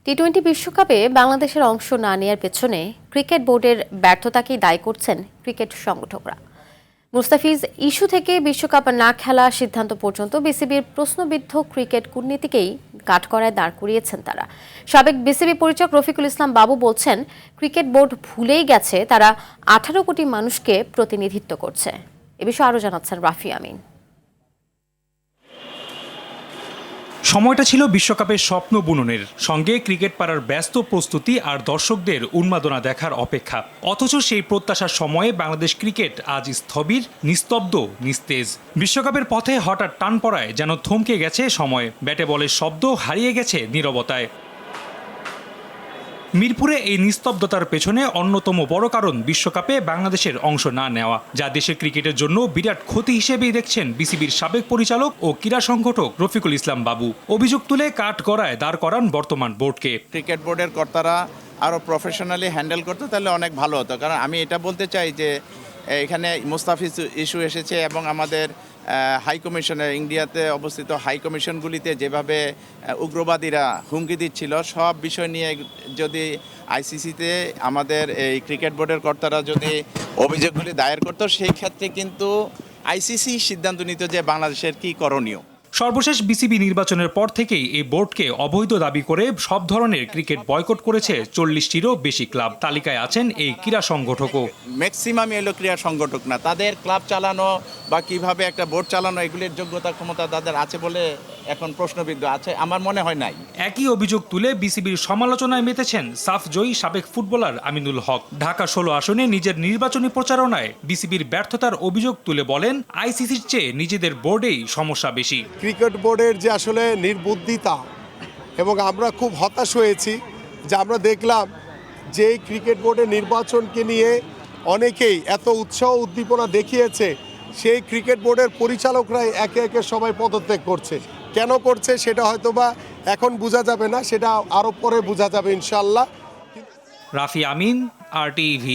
টি-20 বিশ্বকাপে বাংলাদেশের অংশ না নেয়ার পেছনে ক্রিকেট বোর্ডের ব্যর্থতাকেই দায়ী করছেন ক্রিকেট সংগঠকরা। মুস্তাফিজ ইস্যু থেকে বিশ্বকাপ না খেলা সিদ্ধান্ত পর্যন্ত বিসিবির প্রশ্নবিদ্ধ ক্রিকেট কূটনীতিকেই কাঠগড়ায় দাঁড় করিয়েছেন তারা। সাবেক বিসিবি পরিচালক রফিকুল ইসলাম বাবু বলছেন, ক্রিকেট বোর্ড ভুলেই গেছে তারা 18 কোটি মানুষকে প্রতিনিধিত্ব করছে। এ বিষয়ে আরও জানাচ্ছেন রাফি আমিন। সময়টা ছিল বিশ্বকাপের স্বপ্ন বুননের, সঙ্গে ক্রিকেট পাড়ার ব্যস্ত প্রস্তুতি আর দর্শকদের উন্মাদনা দেখার অপেক্ষা। অথচ সেই প্রত্যাশার সময়ে বাংলাদেশ ক্রিকেট আজ স্থবির, নিস্তব্ধ, নিস্তেজ। বিশ্বকাপের পথে হঠাৎ টান পড়ায় যেন থমকে গেছে সময়, ব্যাটে বলের শব্দ হারিয়ে গেছে নীরবতায়। মিরপুরে এই নিস্তব্ধতার পেছনে অন্যতম বড় কারণ বিশ্বকাপে বাংলাদেশের অংশ না নেওয়া, যা দেশের ক্রিকেটের জন্য বিরাট ক্ষতি হিসেবেই দেখছেন বিসিবির সাবেক পরিচালক ও ক্রীড়া সংগঠক রফিকুল ইসলাম বাবু। অভিযোগ তুলে কাঠগড়ায় দাঁড় করান বর্তমান বোর্ডকে। ক্রিকেট বোর্ডের কর্তারা আরও প্রফেশনালি হ্যান্ডেল করতো তাহলে অনেক ভালো হতো। কারণ আমি এটা বলতে চাই যে এখানে মুস্তাফিজ ইস্যু এসেছে এবং আমাদের হাই কমিশনের ইন্ডিয়াতে অবস্থিত হাই কমিশনগুলিতে যেভাবে উগ্রবাদীরা হুমকি দিচ্ছিল, সব বিষয় নিয়ে যদি আইসিসিতে আমাদের এই ক্রিকেট বোর্ডের কর্তারা যদি অভিযোগগুলি দায়ের করতো, সেই ক্ষেত্রে কিন্তু আইসিসি সিদ্ধান্ত নিত যে বাংলাদেশের কী করণীয়। সর্বশেষ বিসিবি নির্বাচনের পর থেকেই এই বোর্ডকে অবৈধ দাবি করে সব ধরনের ক্রিকেট বয়কট করেছে 40টিরও বেশি ক্লাব। তালিকায় আছেন এই ক্রীড়া সংগঠকও। ম্যাক্সিমাম এলো ক্রীড়া সংগঠক না, তাদের ক্লাব চালানো বা কিভাবে একটা বোর্ড চালানো এগুলির যোগ্যতা ক্ষমতা তাদের আছে বলে এখন প্রশ্নবিদ্ধ আছে, আমার মনে হয় নাই। একই অভিযোগ তুলে বিসিবির সমালোচনায় মেতেছেন সাফ জয়ী সাবেক ফুটবলার আমিনুল হক। ঢাকা 16 আসনে নিজের নির্বাচনী প্রচারণায় বিসিবির ব্যর্থতার অভিযোগ তুলে বলেন, আইসিসির চেয়ে নিজেদের বোর্ডেই সমস্যা বেশি। ক্রিকেট বোর্ডের যে আসলে নির্বুদ্ধিতা, এবং আমরা খুব হতাশ হয়েছি যে আমরা দেখলাম যে এই ক্রিকেট বোর্ডের নির্বাচনকে নিয়ে অনেকেই এত উৎসাহ উদ্দীপনা দেখিয়েছে, সেই ক্রিকেট বোর্ডের পরিচালকরাই একে একে সবাই পদত্যাগ করছে। কেন করছে সেটা হয়তোবা এখন বোঝা যাবে না, সেটা আরও পরে বোঝা যাবে ইনশাআল্লাহ। রাফি আমিন, RTV।